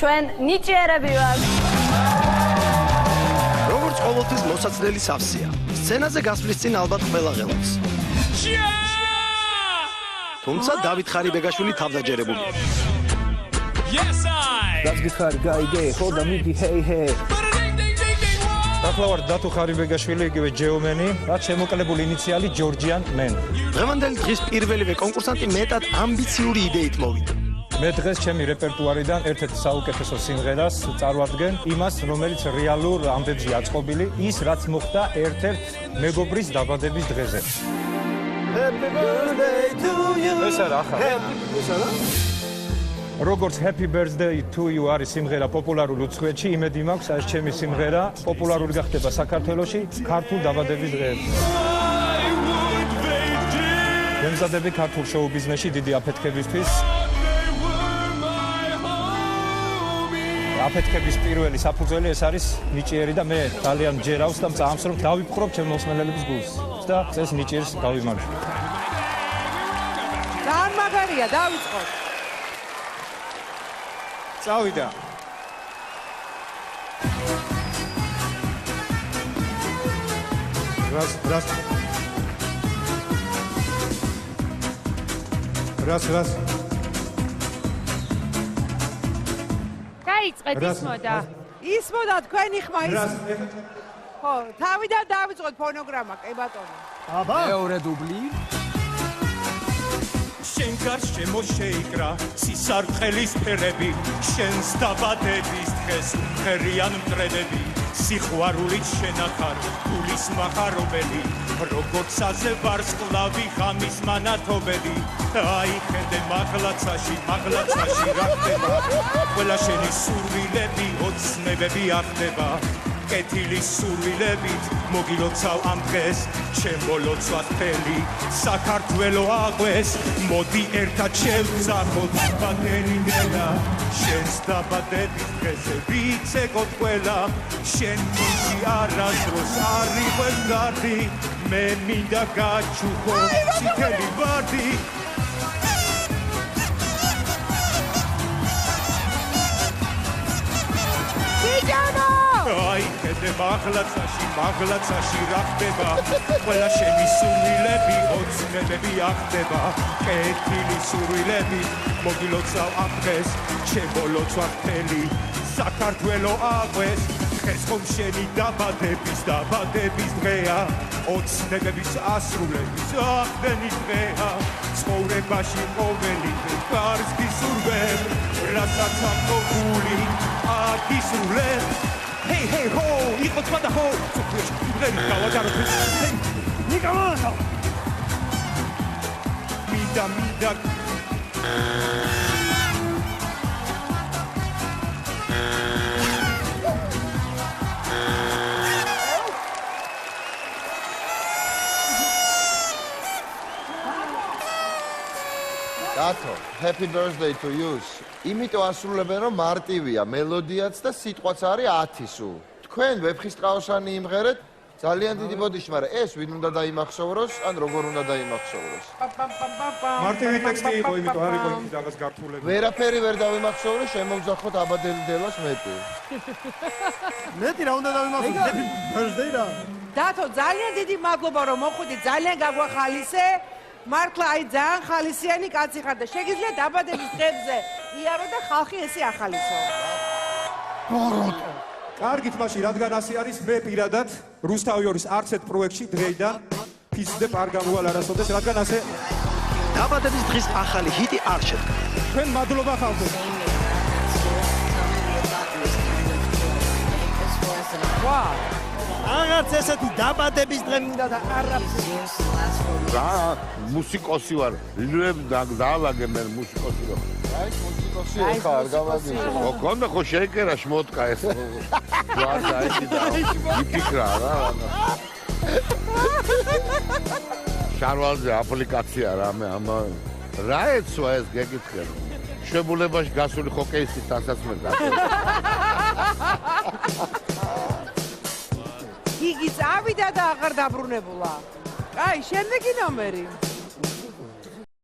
ჩვენ ნიჭიერები ვართ. როგორც ყოველთვის მოსაცდელი სავსეა. სცენაზე გასვლის წინ ალბათ ყველა ღელავს. თუმცა დავით ხარიბეგაშვილი თავდაჯერებულია. გასგიხარი გაიგე, ხო და მიდი ჰეი ჰეი. ახლა ვარ დათო ხარიბეგაშვილი, იგივე ჯეომენი, რაც შემოკლებული ინიციალი ჯორჯიან მენ. დღევანდელი დღის პირველივე კონკურსანტი მეტად ამბიციური იდეით მოვიდა. მე დღეს ჩემი რეპერტუარიდან ერთ-ერთ საუკეთესო სიმღერას წარვადგენ, იმას, რომელიც რეალურ ამბებზე აწყობილი, ის რაც მოხდა ერთ-ერთ მეგობრის დაბადების დღეზე. Happy birthday to you. ეს არა ახლა. როგორც Happy Birthday to you არის სიმღერა პოპულარულ უცხოეთში, იმედი მაქვს, ეს ჩემი სიმღერა პოპულარული გახდება საქართველოში ქართულ დაბადების დღეებში. გემზადები ქართულ შოუ ბიზნესში დიდი აფეთქებისთვის. აფეთქების პირველი საფუძველი ეს არის ნიჭიერი და მე ძალიან მჯერავს და მწამს რომ დავიპყრობ ჩემ მოსმენელების გულს და ეს ნიჭიერს დავიმარჯვო. ძალიან მაგარია, დავიწყოთ. წავიდა. რას გაიწყეთ ისმოდა. ისმოდა თქვენი ხმა ის. ხო, თავიდან დავიწყოთ ფონოგრამა, კი ბატონო. აბა, მეორე დუბლი. შენ გარშე მოშეიკრა სისარყელის ფერები, შენს დაბადების დღეს ხერიან მტრედები, სიყვარულით შენახარ გულის მახარობელი, როგორც აზე ვარსკვლავი ღამის მანათობელი. აი ხედე მაღლაცაში რა ხდება, ყველა შენი სურვილები ოცნებები ახდება. კეთილის სურვილებით მოგილოცავ ამ დღეს, ჩემო ლოცვას მთელი საქართველო აღვეს. მოდი ერთად შევძახოთ დაბადელი მელა, შენს დაბადების დღეზე ვიცეკოთ ყველა. შენ მისი არასდროს არ იყვეს გარდი, მე მინდა გაჩუქო წითელი ვარდი. აი ხედე მაღლაცაში რა ხდება, ყველა შენი სურვილები ოცნებები ახდება. კეთილი სურვილები მოგილოცავ ამ დღეს, ჩემო ლოცვა მთელი საქართველო აღვეს. დღეს ხომ შენი დაბადების დღეა, ოცნებების ასრულების ახდენის დღეა. ცხოვრებაში ყოველი გარს გისურვებ, რასაც ამოგული აგისრულებ. Hey, hey, ho! იყო თმა და ho! სუპერში გავაჯაროთ. ნიკამანა! მიდა. დათო, happy birthday to you. იმიტომ ასრულებენ რომ მარტივია, მელოდიაც და სიტყვაც არის 10 სულ. თქვენ ვეფხისტყაოსანი იმღერეთ, ძალიან დიდი ბოდიში, მაგრამ ეს ვინ უნდა დაიმახსოვროს, ან როგორ უნდა დაიმახსოვროს? მარტივი ტექსტი იყო, იმიტომ არ იყო იმის რაღაც გართულები. ვერაფერი ვერ დავიმახსოვრო, შემოგძახოთ აბადელი დელას მეტი. მეტი რა უნდა დავიმახსოვროს? happy birthday რა. დათო, ძალიან დიდი მადლობა რომ მოხვიდით, ძალიან გაგვახალისე. მართლა აი ძალიან ხალისიანი კაცი ხარ და შეგიძლია დაბადების დღეზე იარო და ხალხი ესე ახალისო. კარგით, მაშინ რადგან ასე არის, მე პირადად რუსთავიორის არც ერთ პროექტში დღეიდან ფიზდებ არ გამოვალ არასოდეს, რადგან ასე დაბადების დღის ახალი ჰიტი არ შედგა. თქვენ მადლობა ხალხო. ვაუ! აღარც ესეთი დაბადების დღე მინდა და არაფერს. რა მუსიკოსი ვარ, ლილვებ დაალაგე მე მუსიკოსი ვარ. აი მუსიკოსი ხარ, გავაგიჟე. მოგონდა ხო შეიკერა შმოტკა ეს. ვარ დაიჭი და იფიქრა რა. შარვალზე აპლიკაცია რამე ამ რა ეცვა ეს გეკითხე. შვებულებაში გასული ჰოკეისტის დასაცმელი და იგი წავიდა და აღარ დაბრუნებულა. აი, შემდეგი ნომერი.